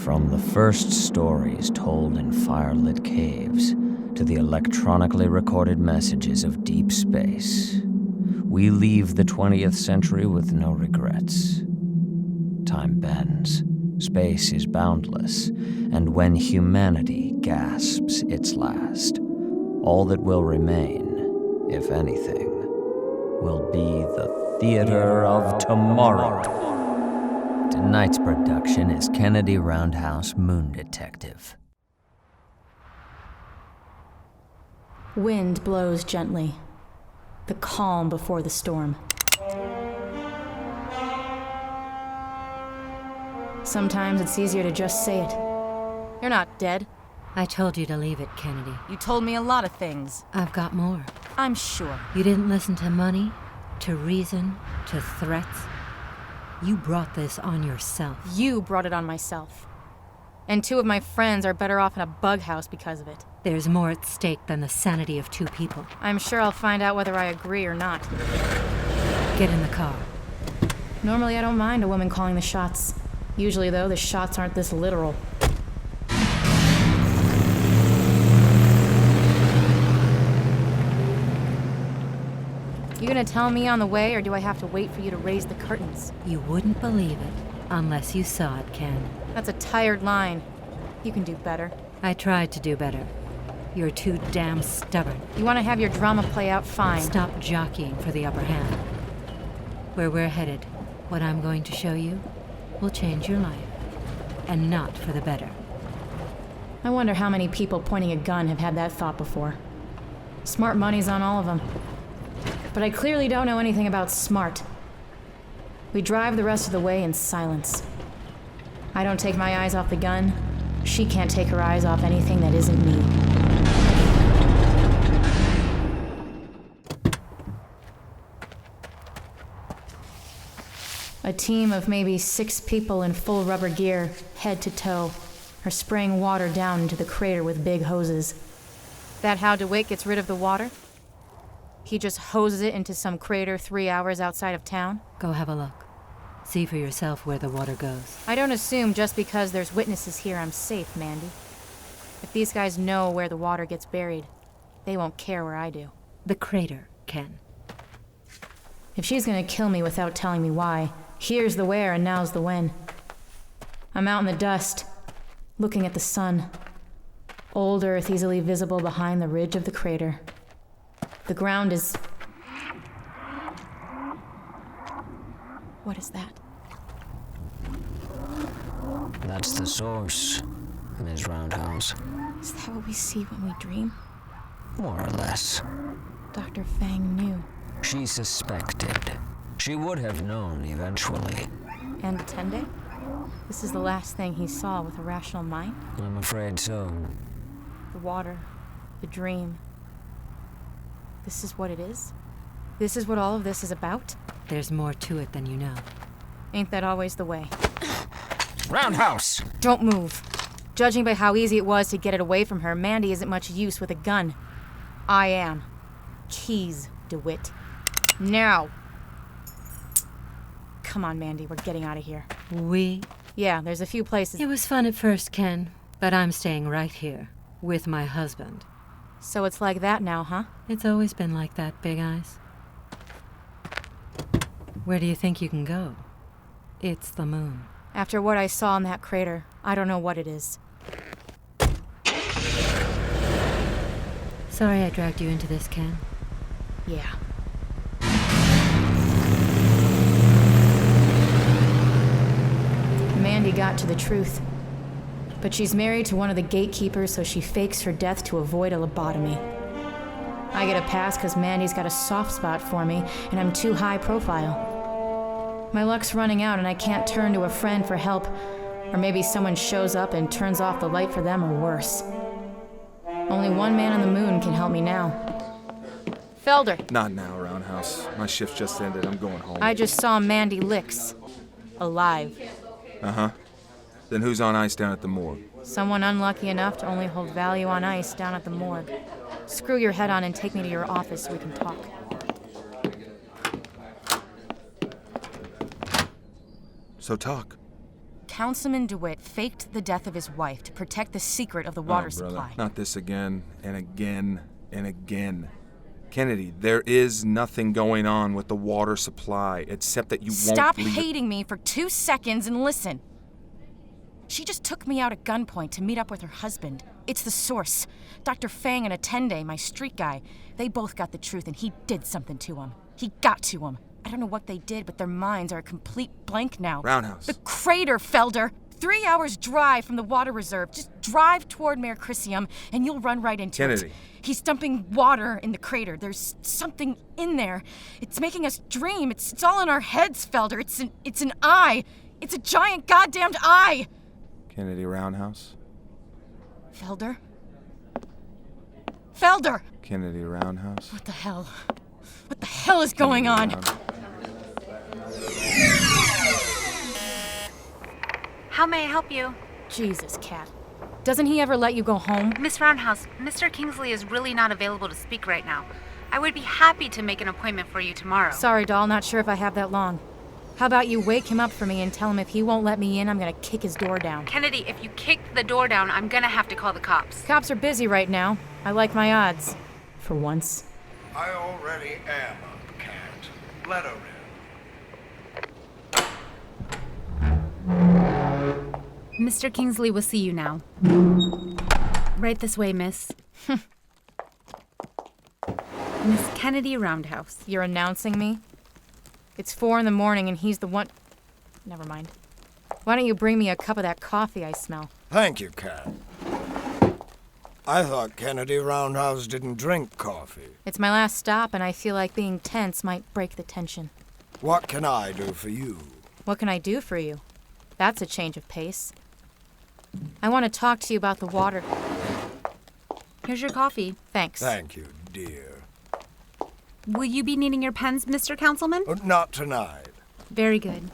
From the first stories told in firelit caves to the electronically recorded messages of deep space, we leave the 20th century with no regrets. Time bends, space is boundless, and when humanity gasps its last, all that will remain, if anything, will be the theater of tomorrow. Tonight's production is Kennedy Roundhouse Moon Detective. Wind blows gently, the calm before the storm. Sometimes it's easier to just say it. You're not dead. I told you to leave it, Kennedy. You told me a lot of things. I've got more. I'm sure. You didn't listen to money, to reason, to threats. You brought this on yourself. You brought it on myself. And 2 of my friends are better off in a bug house because of it. There's more at stake than the sanity of 2 people. I'm sure I'll find out whether I agree or not. Get in the car. Normally I don't mind a woman calling the shots. Usually, though, the shots aren't this literal. You gonna tell me on the way, or do I have to wait for you to raise the curtains? You wouldn't believe it unless you saw it, Ken. That's a tired line. You can do better. I tried to do better. You're too damn stubborn. You want to have your drama play out fine. Stop jockeying for the upper hand. Where we're headed, what I'm going to show you, will change your life. And not for the better. I wonder how many people pointing a gun have had that thought before. Smart money's on all of them. But I clearly don't know anything about smart. We drive the rest of the way in silence. I don't take my eyes off the gun. She can't take her eyes off anything that isn't me. A team of maybe 6 people in full rubber gear, head to toe, are spraying water down into the crater with big hoses. That how DeWhitt gets rid of the water? He just hoses it into some crater 3 hours outside of town? Go have a look. See for yourself where the water goes. I don't assume just because there's witnesses here I'm safe, Mandy. If these guys know where the water gets buried, they won't care where I do. The crater, Ken. If she's gonna kill me without telling me why, here's the where and now's the when. I'm out in the dust, looking at the sun. Old Earth easily visible behind the ridge of the crater. The ground is... What is that? That's the source, Ms. Roundhouse. Is that what we see when we dream? More or less. Dr. Fang knew. She suspected. She would have known eventually. And Atende? This is the last thing he saw with a rational mind? I'm afraid so. The water, the dream. This is what it is? This is what all of this is about? There's more to it than you know. Ain't that always the way? Roundhouse! Don't move. Judging by how easy it was to get it away from her, Mandy isn't much use with a gun. I am. Keys, DeWhitt. Now! Come on, Mandy, we're getting out of here. We? Yeah, there's a few places. It was fun at first, Ken, but I'm staying right here, with my husband. So it's like that now, huh? It's always been like that, Big Eyes. Where do you think you can go? It's the moon. After what I saw in that crater, I don't know what it is. Sorry I dragged you into this, Ken. Yeah. Mandy got to the truth. But she's married to one of the gatekeepers, so she fakes her death to avoid a lobotomy. I get a pass because Mandy's got a soft spot for me, and I'm too high profile. My luck's running out, and I can't turn to a friend for help, or maybe someone shows up and turns off the light for them, or worse. Only one man on the moon can help me now. Felder. Not now, Roundhouse. My shift just ended. I'm going home. I just saw Mandy Licks. Alive. Uh-huh. Then who's on ice down at the morgue? Someone unlucky enough to only hold value on ice down at the morgue. Screw your head on and take me to your office so we can talk. So talk. Councilman DeWhitt faked the death of his wife to protect the secret of the water brother. supply. Not this again, and again, and again. Kennedy, there is nothing going on with the water supply, except that you won't Stop leave hating me for 2 seconds and listen. She just took me out at gunpoint to meet up with her husband. It's the source. Dr. Fang and Atende, my street guy. They both got the truth, and he did something to him. He got to him. I don't know what they did, but their minds are a complete blank now. Roundhouse. The crater, Felder! 3 hours drive from the water reserve. Just drive toward Mare Crisium, and you'll run right into Kennedy. it. He's dumping water in the crater. There's something in there. It's making us dream. It's all in our heads, Felder. It's an eye. It's a giant goddamned eye. Kennedy, Roundhouse. Felder? Felder! Kennedy, Roundhouse. What the hell? What the hell is going on? How may I help you? Jesus, Cat. Doesn't he ever let you go home? Miss Roundhouse, Mr. Kingsley is really not available to speak right now. I would be happy to make an appointment for you tomorrow. Sorry, doll, not sure if I have that long. How about you wake him up for me and tell him if he won't let me in, I'm gonna kick his door down. Kennedy, if you kick the door down, I'm gonna have to call the cops. Cops are busy right now. I like my odds. For once. I already am a cat. Let her in. Mr. Kingsley will see you now. Right this way, miss. Miss Kennedy Roundhouse. You're announcing me? It's 4 a.m. and he's the one... Never mind. Why don't you bring me a cup of that coffee I smell? Thank you, Cat. I thought Kennedy Roundhouse didn't drink coffee. It's my last stop, and I feel like being tense might break the tension. What can I do for you? What can I do for you? That's a change of pace. I want to talk to you about the water. Here's your coffee. Thanks. Thank you, dear. Will you be needing your pens, Mr. Councilman? Not tonight. Very good.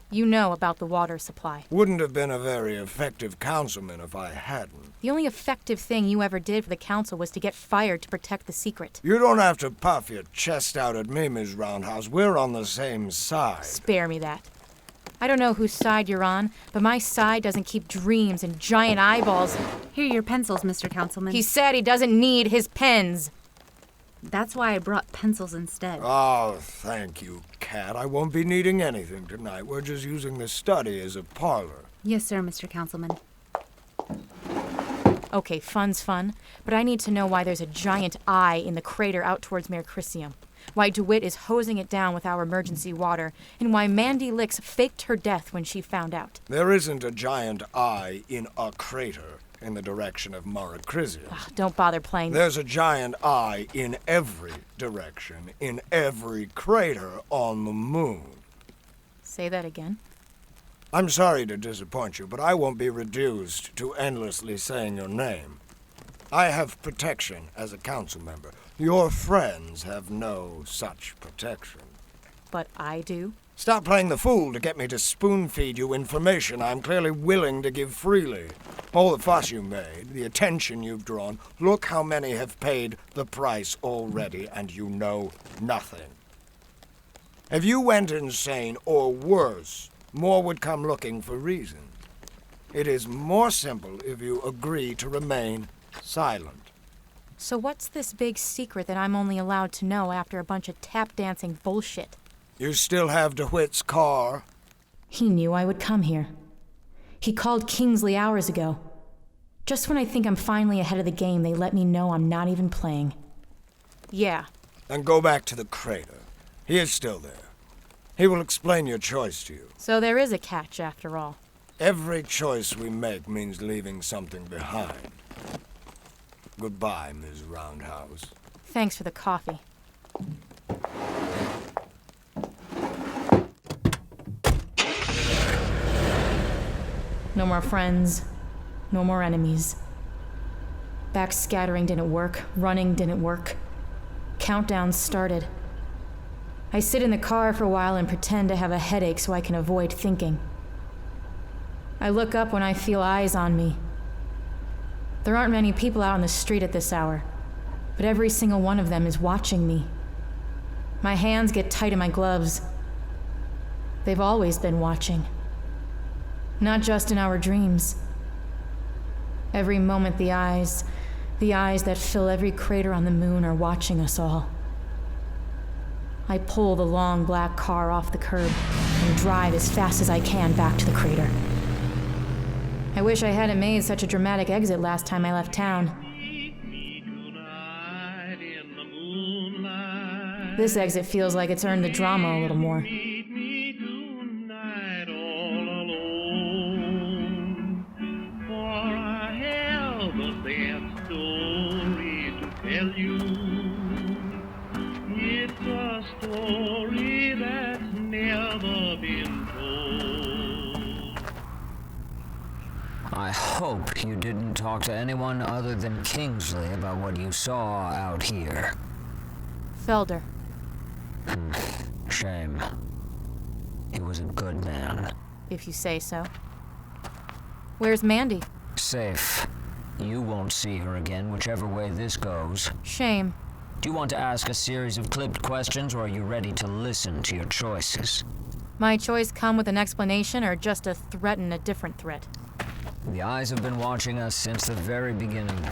You know about the water supply. Wouldn't have been a very effective councilman if I hadn't. The only effective thing you ever did for the council was to get fired to protect the secret. You don't have to puff your chest out at me, Ms. Roundhouse. We're on the same side. Spare me that. I don't know whose side you're on, but my side doesn't keep dreams and giant eyeballs. Here are your pencils, Mr. Councilman. He said he doesn't need his pens. That's why I brought pencils instead. Oh, thank you, Cat. I won't be needing anything tonight. We're just using the study as a parlor. Yes, sir, Mr. Councilman. Okay, fun's fun, but I need to know why there's a giant eye in the crater out towards Mare Crisium, why DeWhitt is hosing it down with our emergency water, and why Mandy Licks faked her death when she found out. There isn't a giant eye in a crater in the direction of Mare Crisium. Don't bother playing. There's a giant eye in every direction, in every crater on the moon. Say that again. I'm sorry to disappoint you, but I won't be reduced to endlessly saying your name. I have protection as a council member. Your friends have no such protection. But I do. Stop playing the fool to get me to spoon-feed you information I'm clearly willing to give freely. All the fuss you made, the attention you've drawn, look how many have paid the price already, and you know nothing. If you went insane, or worse, more would come looking for reason. It is more simple if you agree to remain silent. So what's this big secret that I'm only allowed to know after a bunch of tap-dancing bullshit? You still have DeWhitt's car? He knew I would come here. He called Kingsley hours ago. Just when I think I'm finally ahead of the game, they let me know I'm not even playing. Yeah. Then go back to the crater. He is still there. He will explain your choice to you. So there is a catch after all. Every choice we make means leaving something behind. Goodbye, Ms. Roundhouse. Thanks for the coffee. No more friends. No more enemies. Backscattering didn't work. Running didn't work. Countdown started. I sit in the car for a while and pretend to have a headache so I can avoid thinking. I look up when I feel eyes on me. There aren't many people out on the street at this hour, but every single one of them is watching me. My hands get tight in my gloves. They've always been watching. Not just in our dreams. Every moment the eyes that fill every crater on the moon are watching us all. I pull the long black car off the curb and drive as fast as I can back to the crater. I wish I hadn't made such a dramatic exit last time I left town. This exit feels like it's earned the drama a little more. I hope you didn't talk to anyone other than Kingsley about what you saw out here. Felder. Shame. He was a good man. If you say so. Where's Mandy? Safe. You won't see her again, whichever way this goes. Shame. Do you want to ask a series of clipped questions, or are you ready to listen to your choices? My choice come with an explanation or just to threaten a different threat? The eyes have been watching us since the very beginning.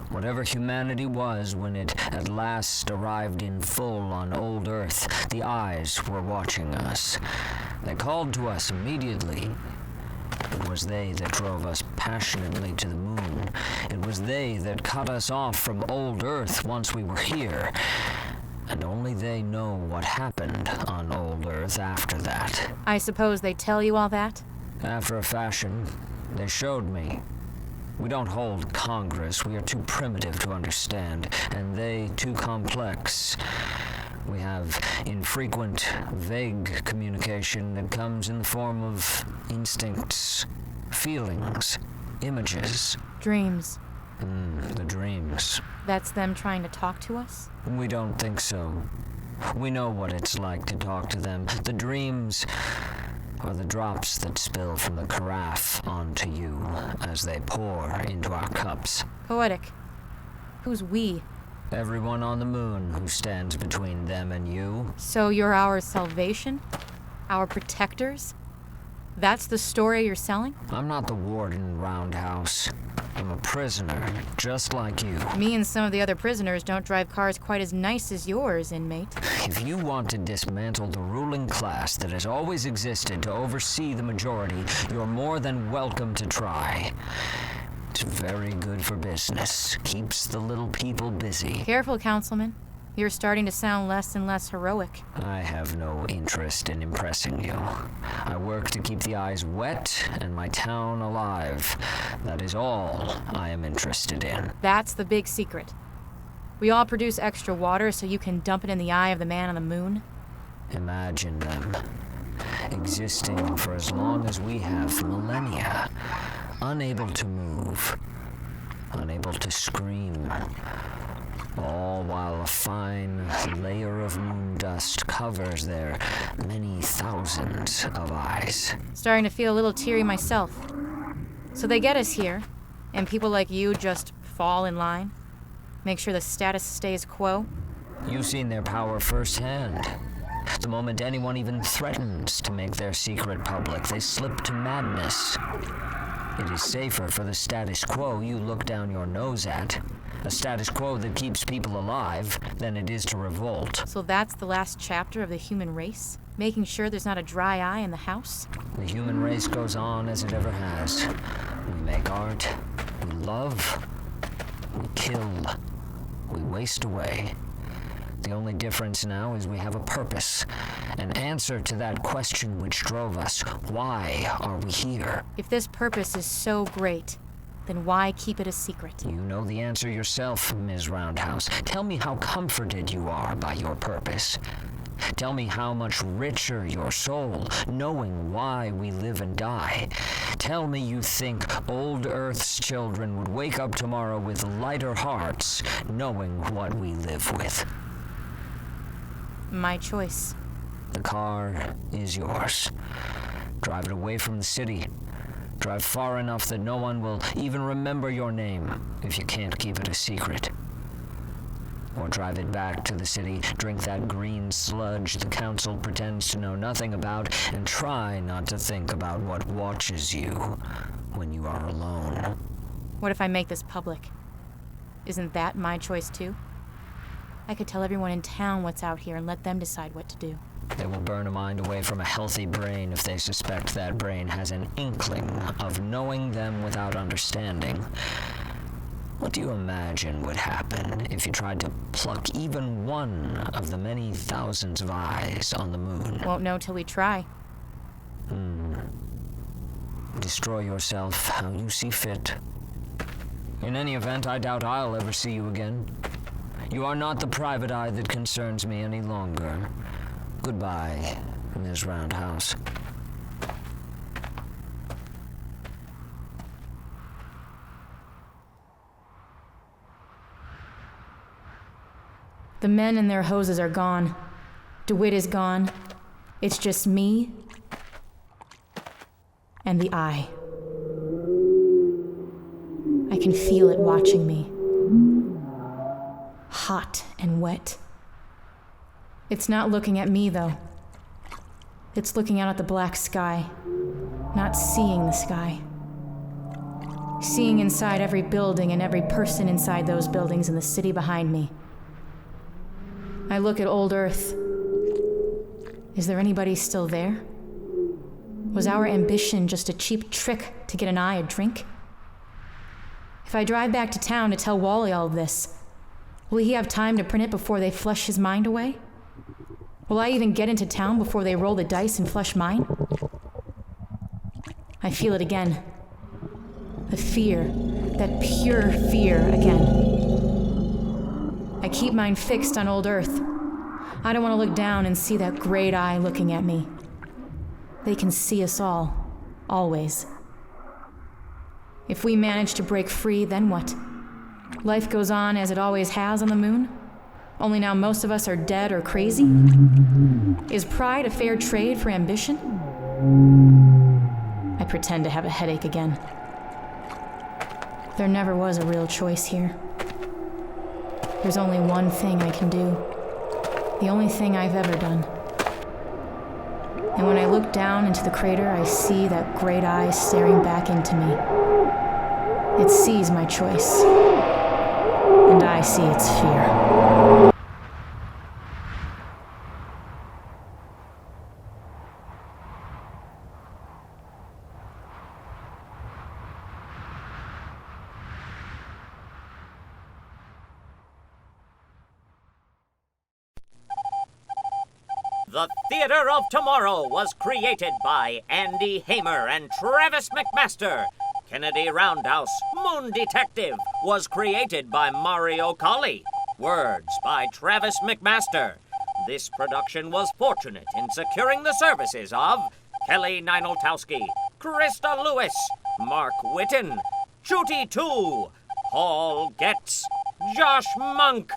Whatever humanity was when it at last arrived in full on old Earth, the eyes were watching us. They called to us immediately. It was they that drove us passionately to the moon. It was they that cut us off from old Earth once we were here. And only they know what happened on old Earth after that. I suppose they tell you all that? After a fashion, they showed me. We don't hold Congress. We are too primitive to understand, and they too complex. We have infrequent, vague communication that comes in the form of instincts, feelings, images. Dreams. The dreams. That's them trying to talk to us? We don't think so. We know what it's like to talk to them. The dreams are the drops that spill from the carafe onto you as they pour into our cups. Poetic. Who's we? Everyone on the moon who stands between them and you. So you're our salvation? Our protectors? That's the story you're selling? I'm not the warden, Roundhouse. I'm a prisoner, just like you. Me and some of the other prisoners don't drive cars quite as nice as yours, inmate. If you want to dismantle the ruling class that has always existed to oversee the majority, you're more than welcome to try. It's very good for business. Keeps the little people busy. Careful, Councilman. You're starting to sound less and less heroic. I have no interest in impressing you. I work to keep the eyes wet and my town alive. That is all I am interested in. That's the big secret. We all produce extra water so you can dump it in the eye of the man on the moon. Imagine them. Existing for as long as we have, millennia. Unable to move. Unable to scream. All while a fine layer of moon dust covers their many thousands of eyes. Starting to feel a little teary myself. So they get us here, and people like you just fall in line? Make sure the status stays quo? You've seen their power firsthand. The moment anyone even threatens to make their secret public, they slip to madness. It is safer for the status quo you look down your nose at, a status quo that keeps people alive, than it is to revolt. So that's the last chapter of the human race? Making sure there's not a dry eye in the house? The human race goes on as it ever has. We make art, we love, we kill, we waste away. The only difference now is we have a purpose, an answer to that question which drove us. Why are we here? If this purpose is so great, then why keep it a secret? You know the answer yourself, Ms. Roundhouse. Tell me how comforted you are by your purpose. Tell me how much richer your soul, knowing why we live and die. Tell me you think old Earth's children would wake up tomorrow with lighter hearts, knowing what we live with. My choice. The car is yours. Drive it away from the city. Drive far enough that no one will even remember your name if you can't keep it a secret. Or drive it back to the city, drink that green sludge the council pretends to know nothing about, and try not to think about what watches you when you are alone. What if I make this public? Isn't that my choice too? I could tell everyone in town what's out here and let them decide what to do. They will burn a mind away from a healthy brain if they suspect that brain has an inkling of knowing them without understanding. What do you imagine would happen if you tried to pluck even one of the many thousands of eyes on the moon? Won't know till we try. Destroy yourself how you see fit. In any event, I doubt I'll ever see you again. You are not the private eye that concerns me any longer. Goodbye, Ms. Roundhouse. The men and their hoses are gone. DeWhitt is gone. It's just me and the eye. I can feel it watching me. Hot and wet. It's not looking at me, though. It's looking out at the black sky, not seeing the sky. Seeing inside every building and every person inside those buildings in the city behind me. I look at old Earth. Is there anybody still there? Was our ambition just a cheap trick to get an eye a drink? If I drive back to town to tell Wally all of this, will he have time to print it before they flush his mind away? Will I even get into town before they roll the dice and flush mine? I feel it again. The fear, that pure fear again. I keep mine fixed on old Earth. I don't want to look down and see that great eye looking at me. They can see us all, always. If we manage to break free, then what? Life goes on as it always has on the moon? Only now most of us are dead or crazy? Is pride a fair trade for ambition? I pretend to have a headache again. There never was a real choice here. There's only one thing I can do. The only thing I've ever done. And when I look down into the crater, I see that great eye staring back into me. It sees my choice. And I see its fear. The Theater of Tomorrow was created by Andy Hamer and Travis McMaster. Kennedy Roundhouse, Moon Detective, was created by Mario Colli. Words by Travis McMaster. This production was fortunate in securing the services of Kelly Nienaltowski, Christa Lewis, Mark Whitten, Chuti Tiu, Paul Goetz, Josh Monk,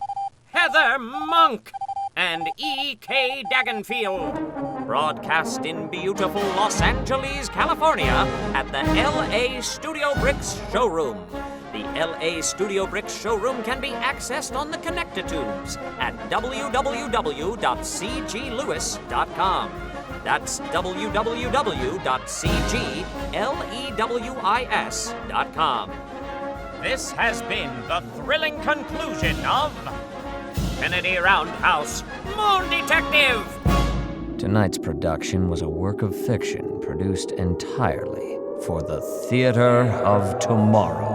Heather Monk, and E.K. Dagenfield. Broadcast in beautiful Los Angeles, California at the L.A. Studio Bricks showroom. The L.A. Studio Bricks showroom can be accessed on the connectitubes at www.cglewis.com. That's www.cglewis.com. This has been the thrilling conclusion of Kennedy Roundhouse, Moon Detective! Tonight's production was a work of fiction produced entirely for the Theater of Tomorrow.